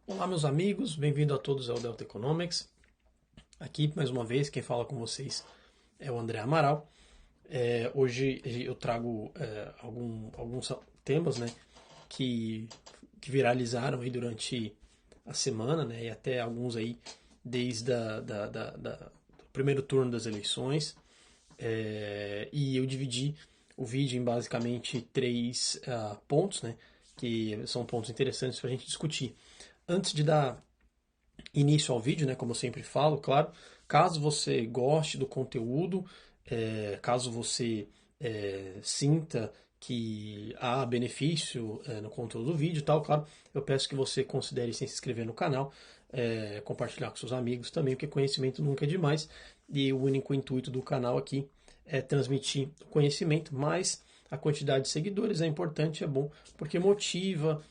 Olá, meus amigos, bem-vindo a todos ao Delta Economics. Aqui, mais uma vez, quem fala com vocês é o André Amaral. Hoje eu trago alguns temas, né, que, que viralizaram aí durante a semana, né, e até alguns aí desde do primeiro turno das eleições. E eu dividi o vídeo em basicamente três pontos, né, que são pontos interessantes para a gente discutir. Antes de dar início ao vídeo, né, como eu sempre falo, claro, caso você goste do conteúdo, caso você sinta que há benefício no conteúdo do vídeo e tal, claro, eu peço que você considere se inscrever no canal, compartilhar com seus amigos também, porque conhecimento nunca é demais e o único intuito do canal aqui é transmitir conhecimento, mas a quantidade de seguidores é importante, é bom, porque motiva,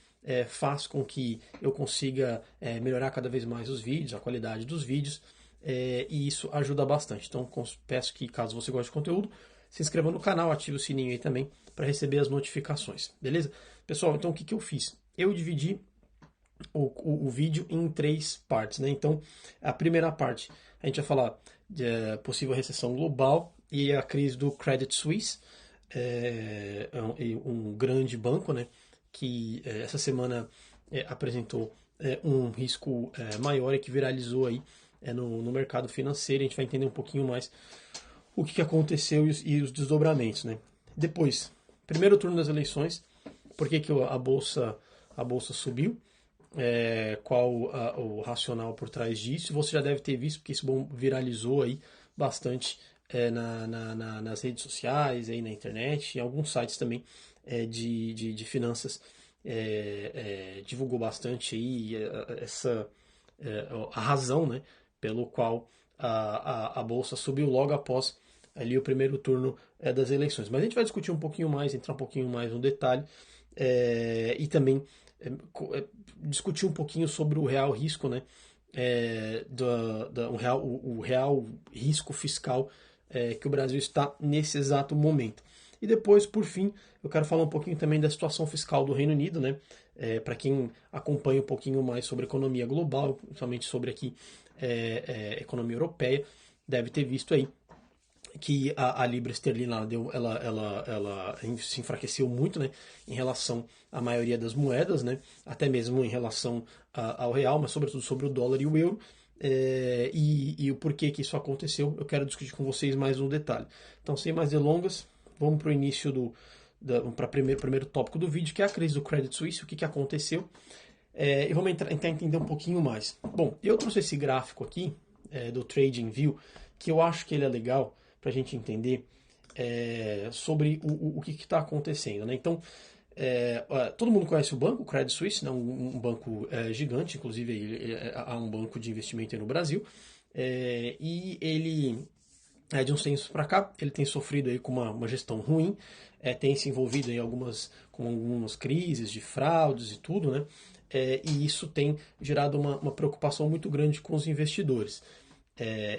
faz com que eu consiga melhorar cada vez mais os vídeos, a qualidade dos vídeos, e isso ajuda bastante. Então, peço que, caso você goste de conteúdo, se inscreva no canal, ative o sininho aí também para receber as notificações, beleza? Pessoal, então o que eu fiz? Eu dividi o vídeo em três partes, né? Então, a primeira parte, a gente vai falar de possível recessão global e a crise do Credit Suisse, um grande banco, né? Que essa semana apresentou um risco maior e que viralizou aí no mercado financeiro. A gente vai entender um pouquinho mais o que aconteceu e os desdobramentos, né? Depois, primeiro turno das eleições, por que a bolsa subiu? Qual o racional por trás disso? Você já deve ter visto, porque isso viralizou aí bastante nas redes sociais, aí na internet, em alguns sites também de finanças divulgou bastante aí a razão, né, pelo qual a bolsa subiu logo após ali o primeiro turno das eleições. Mas a gente vai discutir um pouquinho mais, entrar um pouquinho mais no detalhe e também discutir um pouquinho sobre o real risco, né, o real risco fiscal que o Brasil está nesse exato momento. E depois, por fim, eu quero falar um pouquinho também da situação fiscal do Reino Unido, né? Para quem acompanha um pouquinho mais sobre economia global, principalmente sobre aqui economia europeia, deve ter visto aí que a libra esterlina ela se enfraqueceu muito, né, em relação à maioria das moedas, né, até mesmo em relação ao real, mas sobretudo sobre o dólar e o euro. E o porquê que isso aconteceu, eu quero discutir com vocês mais um detalhe. Então, sem mais delongas, vamos para o início para o primeiro tópico do vídeo, que é a crise do Credit Suisse, o que aconteceu, e vamos tentar entender um pouquinho mais. Bom, eu trouxe esse gráfico aqui do TradingView, que eu acho que ele é legal para a gente entender sobre o que está acontecendo, né? Então, todo mundo conhece o banco, o Credit Suisse, né? Um banco gigante, inclusive há um banco de investimento aí no Brasil, e ele de uns tempos para cá, ele tem sofrido aí com uma gestão ruim, tem se envolvido em com algumas crises de fraudes e tudo, né? E isso tem gerado uma preocupação muito grande com os investidores.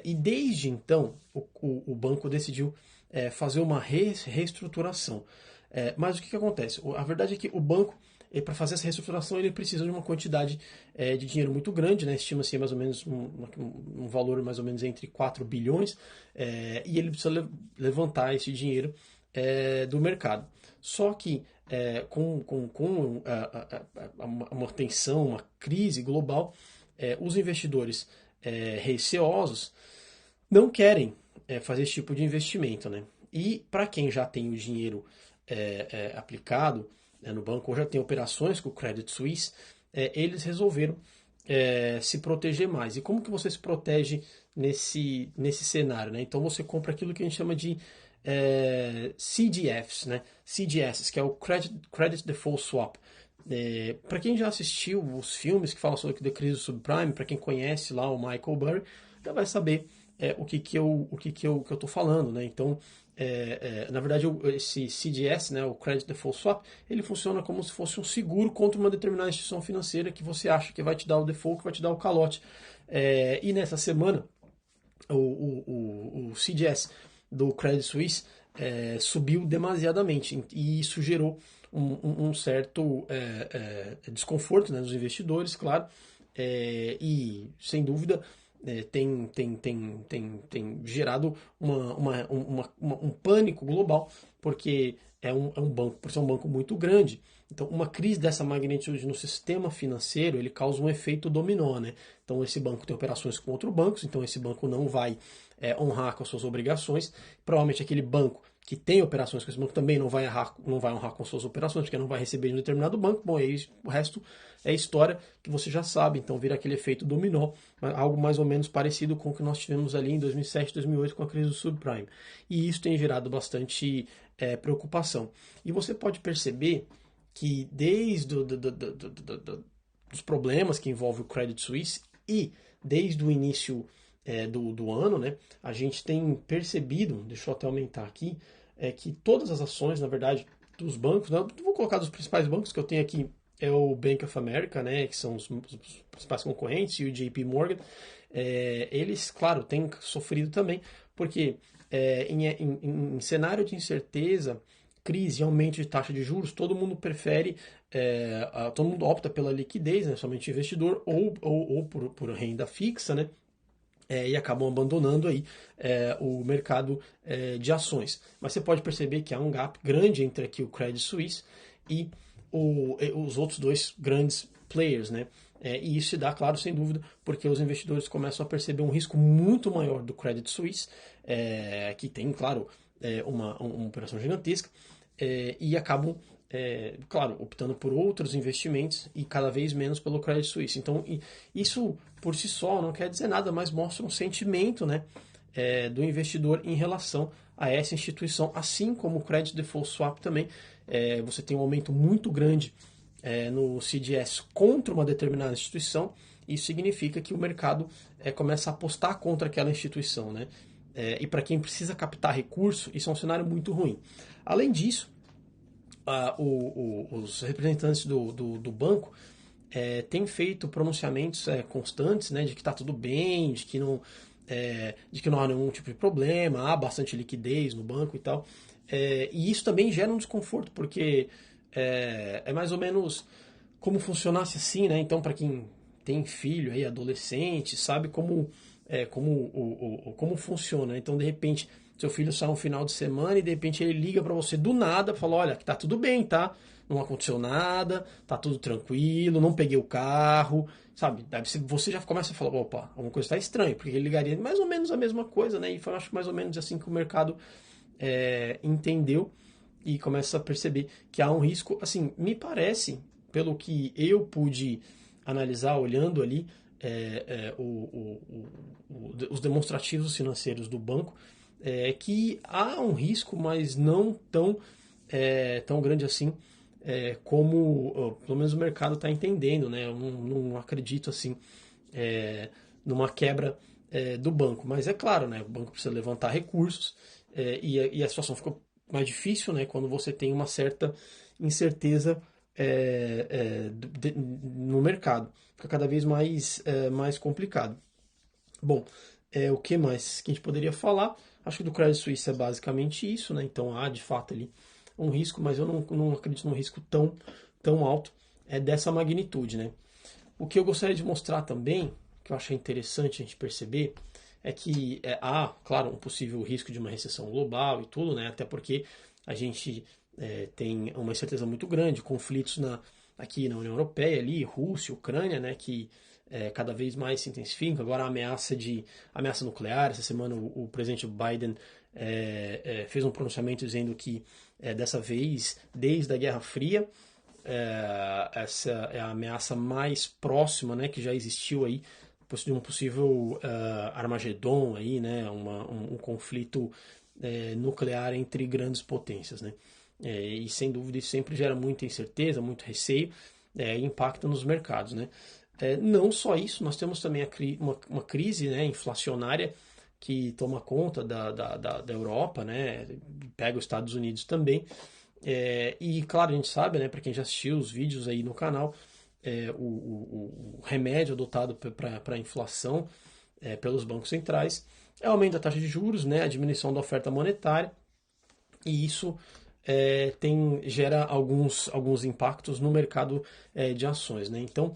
E desde então, o banco decidiu fazer uma reestruturação. Mas o que acontece? A verdade é que o banco, para fazer essa reestruturação, ele precisa de uma quantidade de dinheiro muito grande, né? Estima-se mais ou menos um valor mais ou menos entre 4 bilhões, e ele precisa levantar esse dinheiro do mercado. Só que com uma tensão, uma crise global, os investidores receosos não querem fazer esse tipo de investimento, né? E para quem já tem o dinheiro aplicado no banco ou já tem operações com o Credit Suisse, eles resolveram se proteger mais. E como que você se protege nesse cenário, né? Então você compra aquilo que a gente chama de CDFs, né? CDS, que é o Credit Default Swap. Para quem já assistiu os filmes que falam sobre a crise do subprime, para quem conhece lá o Michael Burry, já vai saber o que eu tô falando, né? Então, na verdade, esse CDS, né, o Credit Default Swap, ele funciona como se fosse um seguro contra uma determinada instituição financeira que você acha que vai te dar o default, que vai te dar o calote. E nessa semana, o CDS do Credit Suisse subiu demasiadamente e isso gerou um certo desconforto, né, dos investidores, claro, e, sem dúvida, tem gerado um pânico global, porque é um banco, por ser um banco muito grande. Então, uma crise dessa magnitude no sistema financeiro, ele causa um efeito dominó, né? Então, esse banco tem operações com outros bancos, então esse banco não vai honrar com as suas obrigações. Provavelmente aquele banco que tem operações com esse banco também não vai honrar com suas operações, porque não vai receber de um determinado banco. Bom, aí o resto é história que você já sabe, então vira aquele efeito dominó, algo mais ou menos parecido com o que nós tivemos ali em 2007, 2008 com a crise do subprime. E isso tem gerado bastante preocupação. E você pode perceber que desde os problemas que envolvem o Credit Suisse e desde o início do ano, né, a gente tem percebido, deixa eu até aumentar aqui, que todas as ações, na verdade, dos bancos, né, vou colocar dos principais bancos que eu tenho aqui, é o Bank of America, né, que são os principais concorrentes, e o JP Morgan, eles, claro, têm sofrido também, porque em cenário de incerteza, crise e aumento de taxa de juros, todo mundo prefere, todo mundo opta pela liquidez, né, somente investidor, ou por renda fixa, né, e acabam abandonando aí o mercado de ações. Mas você pode perceber que há um gap grande entre aqui o Credit Suisse e os outros dois grandes players, né? E isso se dá, claro, sem dúvida, porque os investidores começam a perceber um risco muito maior do Credit Suisse, que tem, claro, uma operação gigantesca, e acabam, claro, optando por outros investimentos e cada vez menos pelo Credit Suisse. Então, isso por si só não quer dizer nada, mas mostra um sentimento, né, do investidor em relação a essa instituição, assim como o Credit Default Swap também. Você tem um aumento muito grande no CDS contra uma determinada instituição. Isso significa que o mercado começa a apostar contra aquela instituição, né? E para quem precisa captar recurso, isso é um cenário muito ruim. Além disso, os representantes do banco têm feito pronunciamentos constantes, né, de que está tudo bem, de que não há nenhum tipo de problema, há bastante liquidez no banco e tal. E isso também gera um desconforto, porque é mais ou menos como funcionasse assim, né? Então, para quem tem filho aí, adolescente, sabe como funciona. Então, de repente, seu filho sai um final de semana e de repente ele liga para você do nada, fala, olha, que tá tudo bem, tá? Não aconteceu nada, tá tudo tranquilo, não peguei o carro, sabe? Você já começa a falar, opa, alguma coisa está estranha, porque ele ligaria mais ou menos a mesma coisa, né? E foi, acho que mais ou menos assim que o mercado entendeu e começa a perceber que há um risco. Assim, me parece, pelo que eu pude analisar olhando ali os demonstrativos financeiros do banco, que há um risco, mas não tão grande assim como pelo menos o mercado está entendendo, né? Eu não acredito assim numa quebra do banco, mas é claro, né? O banco precisa levantar recursos e a situação fica mais difícil, né? Quando você tem uma certa incerteza no mercado, fica cada vez mais complicado. Bom, o que mais que a gente poderia falar? Acho que do Credit Suisse é basicamente isso, né? Então há de fato ali um risco, mas eu não acredito num risco tão alto dessa magnitude, né? O que eu gostaria de mostrar também, que eu achei interessante a gente perceber, é que há, claro, um possível risco de uma recessão global e tudo, né? Até porque a gente tem uma incerteza muito grande, conflitos aqui na União Europeia, ali, Rússia, Ucrânia, né? Que cada vez mais se intensifica. Agora a ameaça nuclear. Essa semana o presidente Biden fez um pronunciamento dizendo que dessa vez, desde a Guerra Fria, essa é a ameaça mais próxima, né, que já existiu aí de um possível Armagedon aí, né, um conflito nuclear entre grandes potências, né? E sem dúvida isso sempre gera muita incerteza, muito receio e impacta nos mercados, né? Não só isso, nós temos também uma crise, né, inflacionária que toma conta da Europa, né, pega os Estados Unidos também. E claro, a gente sabe, né, para quem já assistiu os vídeos aí no canal, o remédio adotado para a inflação pelos bancos centrais é o aumento da taxa de juros, né, a diminuição da oferta monetária, e isso gera alguns impactos no mercado de ações, né? Então,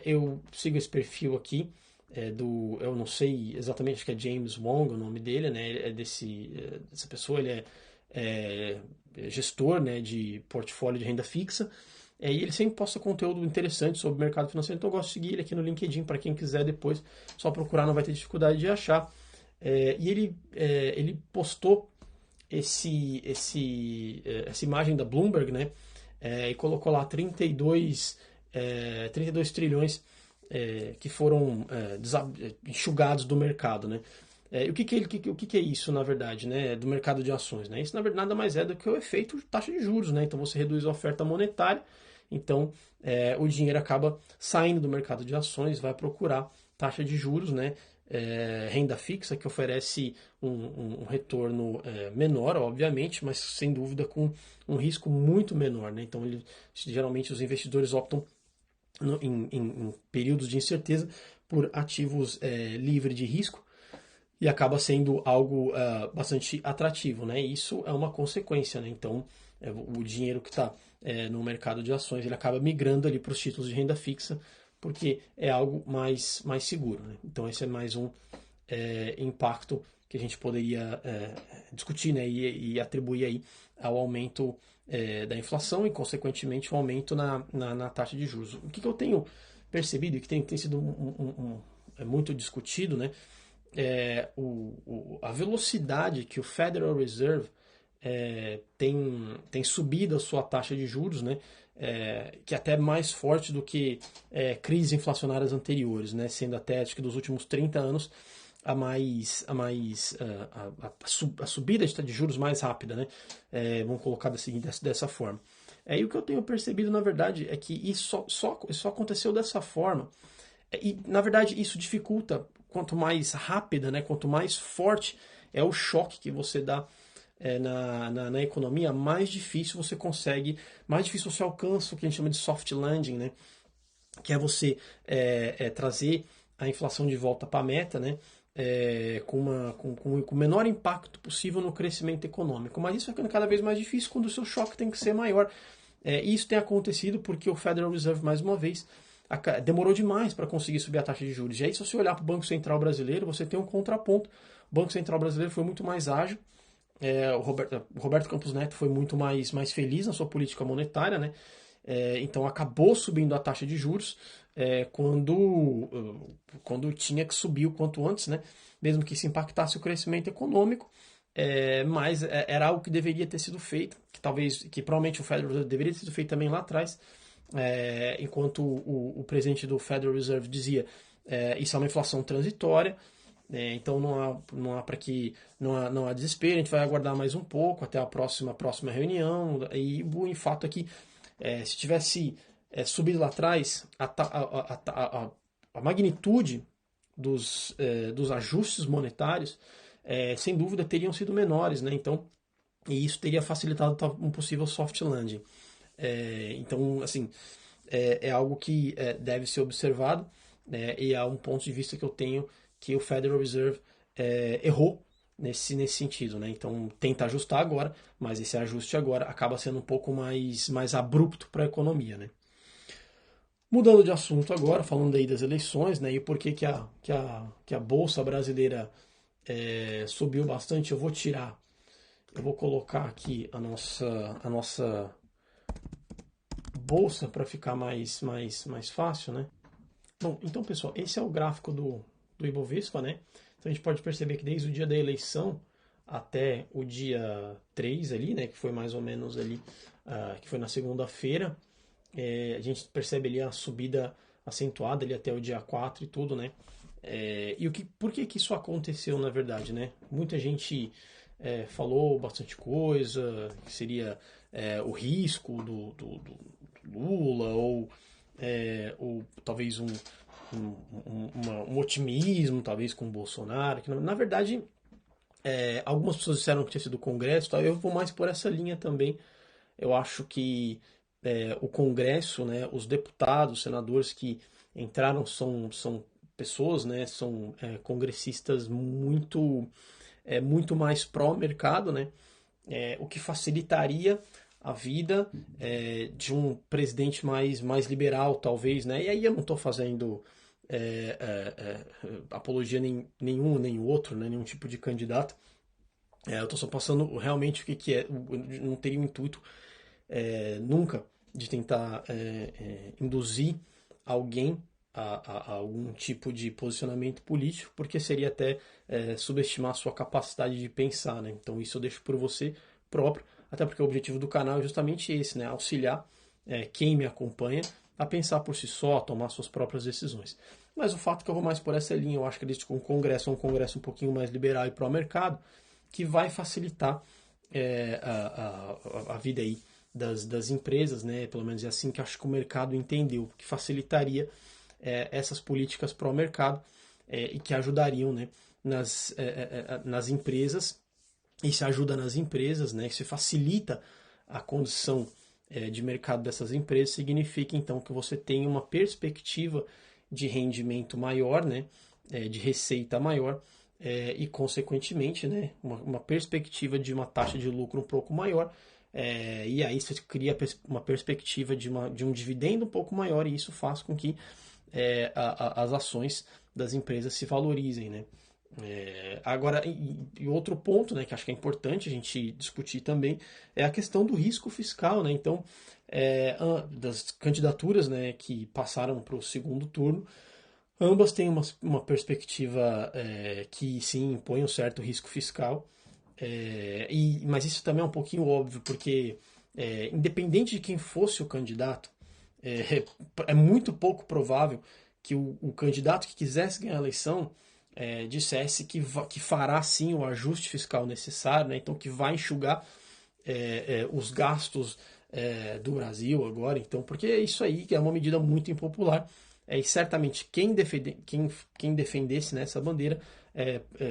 eu sigo esse perfil aqui, eu não sei exatamente, acho que é James Wong o nome dele, né? Dessa pessoa, ele é gestor, né, de portfólio de renda fixa, e ele sempre posta conteúdo interessante sobre o mercado financeiro, então eu gosto de seguir ele aqui no LinkedIn, para quem quiser depois, só procurar, não vai ter dificuldade de achar. Ele postou essa imagem da Bloomberg, né? E colocou lá 32 trilhões que foram enxugados do mercado, né? O que é isso, na verdade, né, do mercado de ações? Né? Isso, na verdade, nada mais é do que o efeito taxa de juros. Né? Então, você reduz a oferta monetária, então o dinheiro acaba saindo do mercado de ações, vai procurar taxa de juros, né? Renda fixa, que oferece um retorno menor, obviamente, mas sem dúvida com um risco muito menor. Né? Então, geralmente, os investidores optam em períodos de incerteza por ativos livres de risco, e acaba sendo algo bastante atrativo, né? Isso é uma consequência, né? Então, o dinheiro que está no mercado de ações, ele acaba migrando ali para os títulos de renda fixa, porque é algo mais seguro, né? Então, esse é mais um impacto que a gente poderia discutir, né? E atribuir aí ao aumento da inflação e, consequentemente, o aumento na taxa de juros. O que eu tenho percebido e que tem sido muito discutido, né? A velocidade que o Federal Reserve tem subido a sua taxa de juros, né? Que é até mais forte do que crises inflacionárias anteriores, né? Sendo até, acho que dos últimos 30 anos, a subida de juros mais rápida, né? Vamos colocar dessa forma. E o que eu tenho percebido, na verdade, é que isso só aconteceu dessa forma. E, na verdade, isso dificulta, quanto mais rápida, né, quanto mais forte é o choque que você dá na economia, mais difícil você alcança o que a gente chama de soft landing, né, que é você trazer a inflação de volta para a meta, né, com o menor impacto possível no crescimento econômico. Mas isso vai ficando cada vez mais difícil quando o seu choque tem que ser maior. E isso tem acontecido porque o Federal Reserve, mais uma vez, demorou demais para conseguir subir a taxa de juros. E aí, se você olhar para o Banco Central Brasileiro, você tem um contraponto. O Banco Central Brasileiro foi muito mais ágil. O Roberto Campos Neto foi muito mais feliz na sua política monetária, né? Então acabou subindo a taxa de juros quando tinha que subir o quanto antes, né? Mesmo que isso impactasse o crescimento econômico. Mas era algo que deveria ter sido feito, que provavelmente o Federal Reserve deveria ter sido feito também lá atrás, enquanto o presidente do Federal Reserve dizia isso é uma inflação transitória, então não há para que não há desespero, a gente vai aguardar mais um pouco até a próxima reunião, e o fato é que se tivesse subido lá atrás, a magnitude dos ajustes monetários sem dúvida teriam sido menores, né? Então, e isso teria facilitado um possível soft landing. Então, assim, é algo que deve ser observado, e é um ponto de vista que eu tenho que o Federal Reserve errou nesse sentido. Né? Então, tenta ajustar agora, mas esse ajuste agora acaba sendo um pouco mais abrupto para a economia. Né? Mudando de assunto agora, falando aí das eleições, né, e por que a Bolsa Brasileira subiu bastante, eu vou colocar aqui a nossa bolsa para ficar mais fácil, né? Bom, então pessoal, esse é o gráfico do Ibovespa, né? Então a gente pode perceber que desde o dia da eleição até o dia 3 ali, né, que foi mais ou menos ali, que foi na segunda-feira, a gente percebe ali a subida acentuada ali até o dia 4 e tudo, né? Por que isso aconteceu, na verdade, né? Muita gente falou bastante coisa, que seria o risco do Lula, ou talvez um otimismo, talvez com o Bolsonaro, que na verdade algumas pessoas disseram que tinha sido o Congresso, tá? Eu vou mais por essa linha também. Eu acho que o Congresso, né, os deputados, senadores que entraram são pessoas, né, são congressistas muito mais pró-mercado, né, o que facilitaria a vida de um presidente mais liberal, talvez, né? E aí eu não estou fazendo apologia nenhum nem o outro, né? Nenhum tipo de candidato. Eu estou só passando realmente o que é. Eu não teria o intuito nunca de tentar induzir alguém a algum tipo de posicionamento político, porque seria até subestimar a sua capacidade de pensar, né? Então isso eu deixo por você próprio, até porque o objetivo do canal é justamente esse, né? Auxiliar quem me acompanha a pensar por si só, a tomar suas próprias decisões. Mas o fato é que eu vou mais por essa linha, eu acho que o Congresso é um Congresso um pouquinho mais liberal e pró-mercado, que vai facilitar a vida aí das empresas, né? Pelo menos é assim que acho que o mercado entendeu, que facilitaria essas políticas pró-mercado e que ajudariam, né, nas empresas. E se ajuda nas empresas, né? Se facilita a condição de mercado dessas empresas, significa então que você tem uma perspectiva de rendimento maior, né? De receita maior e, consequentemente, né? Uma perspectiva de uma taxa de lucro um pouco maior. E aí você cria uma perspectiva de um dividendo um pouco maior, e isso faz com que as ações das empresas se valorizem, né? Agora, e outro ponto, né, que acho que é importante a gente discutir também é a questão do risco fiscal, né? Então, das candidaturas, né, que passaram para o segundo turno, ambas têm uma perspectiva que sim impõe um certo risco fiscal, mas isso também é um pouquinho óbvio, porque independente de quem fosse o candidato, é muito pouco provável que o candidato que quisesse ganhar a eleição dissesse que fará sim o ajuste fiscal necessário, né? Então que vai enxugar os gastos do Brasil agora, então, porque isso aí é uma medida muito impopular, e certamente quem defendesse nessa bandeira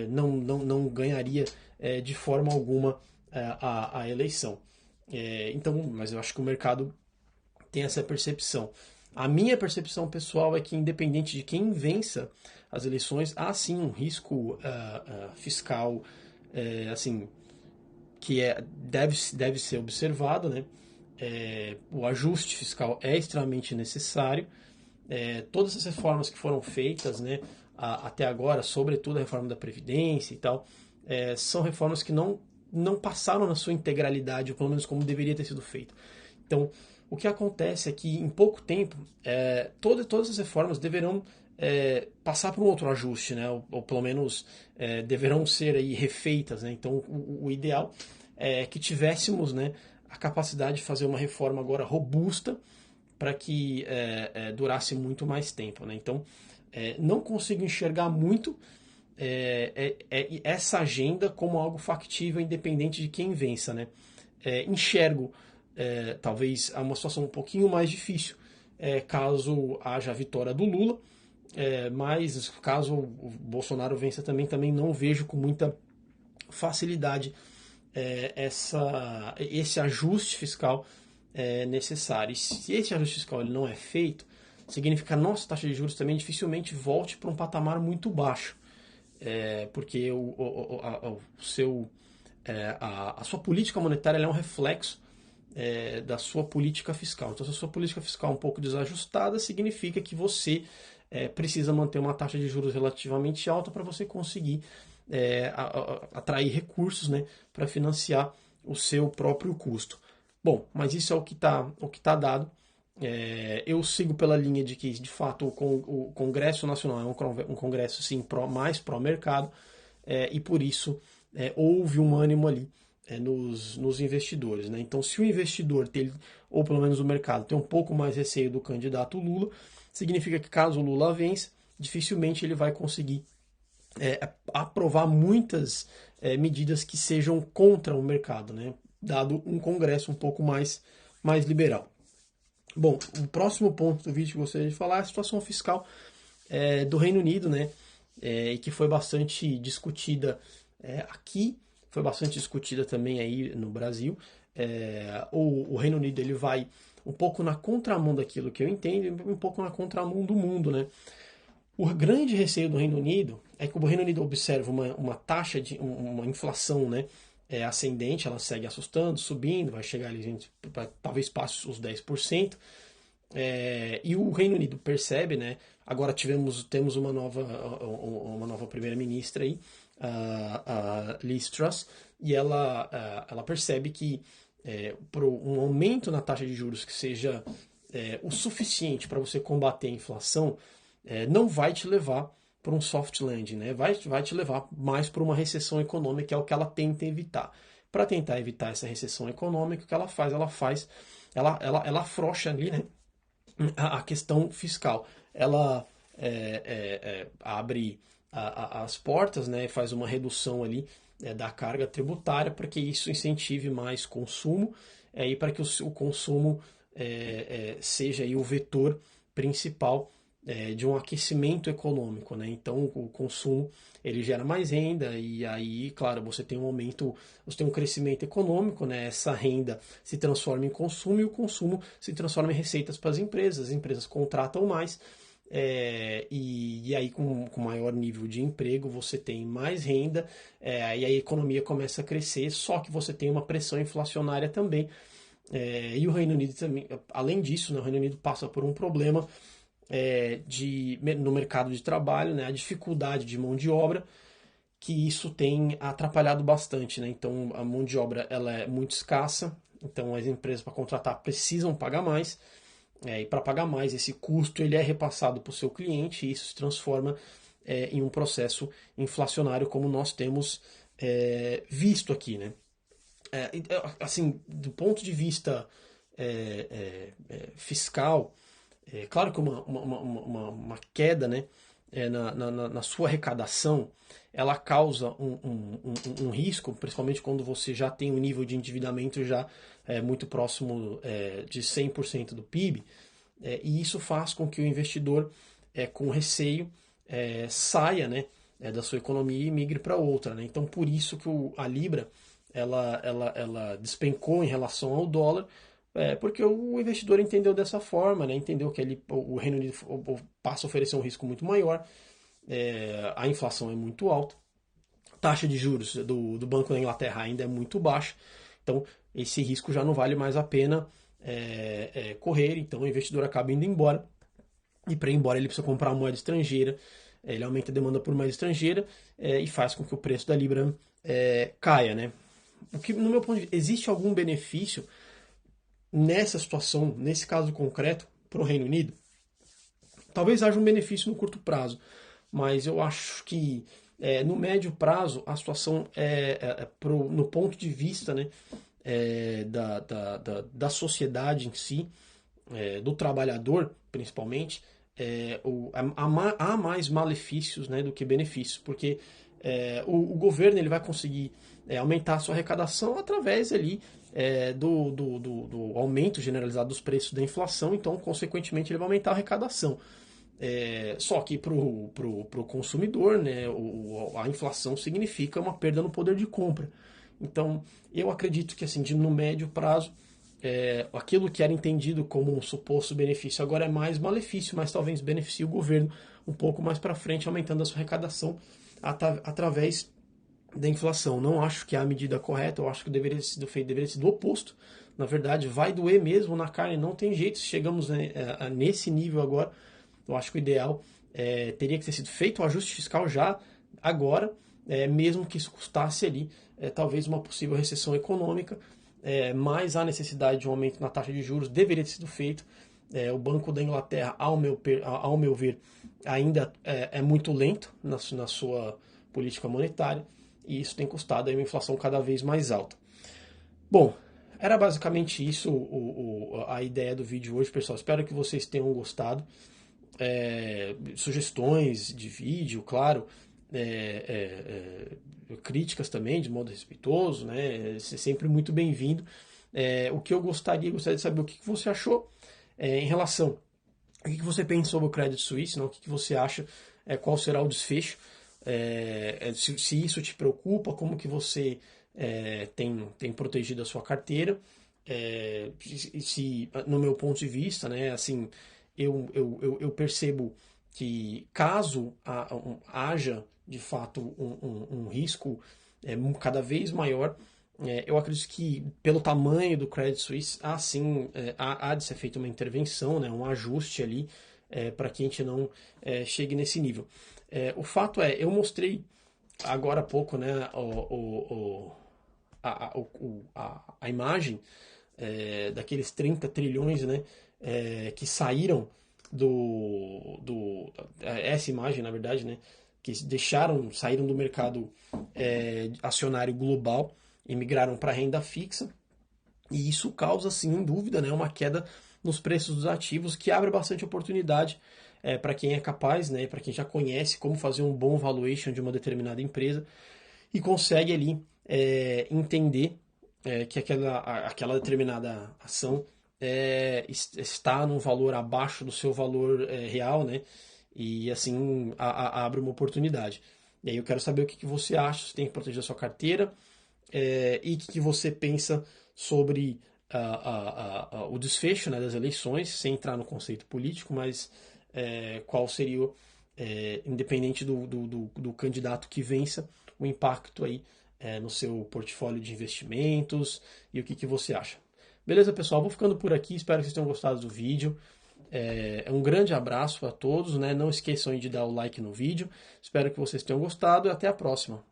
não ganharia de forma alguma a eleição. Então, mas eu acho que o mercado tem essa percepção. A minha percepção pessoal é que, independente de quem vença as eleições, há sim um risco fiscal assim, que deve ser observado, né? O ajuste fiscal é extremamente necessário. Todas as reformas que foram feitas, né, até agora, sobretudo a reforma da Previdência e tal, são reformas que não passaram na sua integralidade, ou pelo menos como deveria ter sido feito. Então, o que acontece é que em pouco tempo, todas as reformas deverão passar por um outro ajuste, né? Ou pelo menos deverão ser aí refeitas, né? Então, o ideal é que tivéssemos, né, a capacidade de fazer uma reforma agora robusta para que durasse muito mais tempo, né? Então, não consigo enxergar muito essa agenda como algo factível, independente de quem vença, né? Enxergo talvez uma situação um pouquinho mais difícil caso haja a vitória do Lula, mas caso o Bolsonaro vença também não vejo com muita facilidade esse ajuste fiscal necessário. E se esse ajuste fiscal ele não é feito, significa que a nossa taxa de juros também dificilmente volte para um patamar muito baixo, porque a sua política monetária é um reflexo da sua política fiscal. Então, se a sua política fiscal é um pouco desajustada, significa que você precisa manter uma taxa de juros relativamente alta para você conseguir atrair recursos, né, para financiar o seu próprio custo. Bom, mas isso é o que tá dado. Eu sigo pela linha de que, de fato, o Congresso Nacional é um Congresso sim, mais pró-mercado, e por isso houve um ânimo ali nos investidores, né? Então, se o investidor tem, ou pelo menos o mercado, tem um pouco mais receio do candidato Lula, significa que caso o Lula vença, dificilmente ele vai conseguir aprovar muitas medidas que sejam contra o mercado, né? Dado um Congresso um pouco mais liberal. Bom, o próximo ponto do vídeo que eu gostaria de falar é a situação fiscal do Reino Unido, né? E que foi bastante discutida aqui, foi bastante discutida também aí no Brasil. O Reino Unido ele vai um pouco na contramão daquilo que eu entendo, e um pouco na contramão do mundo, né? O grande receio do Reino Unido é que o Reino Unido observa uma taxa de uma inflação, né, ascendente, ela segue assustando, subindo, vai chegar ali, gente, talvez passe os 10%. E o Reino Unido percebe, né? Agora temos uma nova primeira-ministra aí, a Liz Truss, e ela percebe que por um aumento na taxa de juros que seja o suficiente para você combater a inflação, não vai te levar para um soft landing, né? Vai te levar mais para uma recessão econômica, que é o que ela tenta evitar. Para tentar evitar essa recessão econômica, o que ela faz? Ela afrouxa ali, né? A questão fiscal. Ela abre as portas, né, faz uma redução ali da carga tributária para que isso incentive mais consumo e para que o consumo seja aí o vetor principal de um aquecimento econômico, né? Então o consumo ele gera mais renda e aí, claro, você tem um crescimento econômico, né? Essa renda se transforma em consumo e o consumo se transforma em receitas para as empresas contratam mais e aí com maior nível de emprego você tem mais renda e aí a economia começa a crescer, só que você tem uma pressão inflacionária também. E o Reino Unido também, além disso, né, o Reino Unido passa por um problema no mercado de trabalho, né, a dificuldade de mão de obra, que isso tem atrapalhado bastante, né? Então a mão de obra ela é muito escassa, então as empresas para contratar precisam pagar mais, e para pagar mais esse custo ele é repassado para o seu cliente e isso se transforma em um processo inflacionário como nós temos visto aqui, né? Assim, do ponto de vista fiscal, claro que uma queda, né, na sua arrecadação, ela causa um risco, principalmente quando você já tem um nível de endividamento já muito próximo de 100% do PIB, e isso faz com que o investidor, com receio, saia, né, da sua economia e migre para outra. Né? Então, por isso que a Libra ela despencou em relação ao dólar, porque o investidor entendeu dessa forma, né? Entendeu que o Reino Unido passa a oferecer um risco muito maior, a inflação é muito alta, a taxa de juros do Banco da Inglaterra ainda é muito baixa, então esse risco já não vale mais a pena correr, então o investidor acaba indo embora, e para ir embora ele precisa comprar moeda estrangeira, ele aumenta a demanda por moeda estrangeira e faz com que o preço da Libra caia, né? O que, no meu ponto de vista, existe algum benefício nessa situação, nesse caso concreto, para o Reino Unido? Talvez haja um benefício no curto prazo, mas eu acho que no médio prazo a situação no ponto de vista, né, da sociedade em si, do trabalhador principalmente, há mais malefícios, né, do que benefícios, porque o governo ele vai conseguir aumentar a sua arrecadação através ali do aumento generalizado dos preços da inflação, então, consequentemente, ele vai aumentar a arrecadação. Só que para o consumidor, né, a inflação significa uma perda no poder de compra. Então, eu acredito que assim, no médio prazo, aquilo que era entendido como um suposto benefício agora é mais malefício, mas talvez beneficie o governo um pouco mais para frente, aumentando a sua arrecadação através da inflação. Não acho que é a medida correta, eu acho que deveria ter sido feito, deveria ter sido o oposto. Na verdade, vai doer mesmo na carne, não tem jeito. Se chegamos nesse nível agora, eu acho que o ideal teria que ter sido feito o ajuste fiscal já agora, mesmo que isso custasse ali talvez uma possível recessão econômica, mas a necessidade de um aumento na taxa de juros deveria ter sido feito. O Banco da Inglaterra, ao meu ver, ainda é muito lento na sua política monetária e isso tem custado aí uma inflação cada vez mais alta. Bom, era basicamente isso a ideia do vídeo hoje, pessoal. Espero que vocês tenham gostado. Sugestões de vídeo, claro, críticas também, de modo respeitoso, né? Sempre muito bem-vindo. O que eu gostaria de saber o que você achou em relação. O que você pensa sobre o Credit Suisse, não? O que você acha, qual será o desfecho, se isso te preocupa, como que você tem protegido a sua carteira, se no meu ponto de vista, né, assim, eu percebo que caso haja de fato um risco cada vez maior, Eu acredito que pelo tamanho do Credit Suisse, há de ser feita uma intervenção, né, um ajuste ali, para que a gente não chegue nesse nível. O fato eu mostrei agora há pouco, né, a imagem daqueles 30 trilhões, né, que saíram essa imagem, na verdade, né, que saíram do mercado acionário global e migraram para a renda fixa. E isso causa, sem dúvida, né, uma queda nos preços dos ativos, que abre bastante oportunidade para quem é capaz, né, para quem já conhece como fazer um bom valuation de uma determinada empresa e consegue ali entender que aquela determinada ação está num valor abaixo do seu valor real, né? E assim abre uma oportunidade. E aí eu quero saber o que você acha, se tem que proteger a sua carteira e o que você pensa sobre o desfecho, né, das eleições, sem entrar no conceito político, mas qual seria, independente do candidato que vença, o impacto aí no seu portfólio de investimentos e o que você acha. Beleza, pessoal? Vou ficando por aqui. Espero que vocês tenham gostado do vídeo. Um grande abraço a todos, né? Não esqueçam de dar o like no vídeo. Espero que vocês tenham gostado e até a próxima.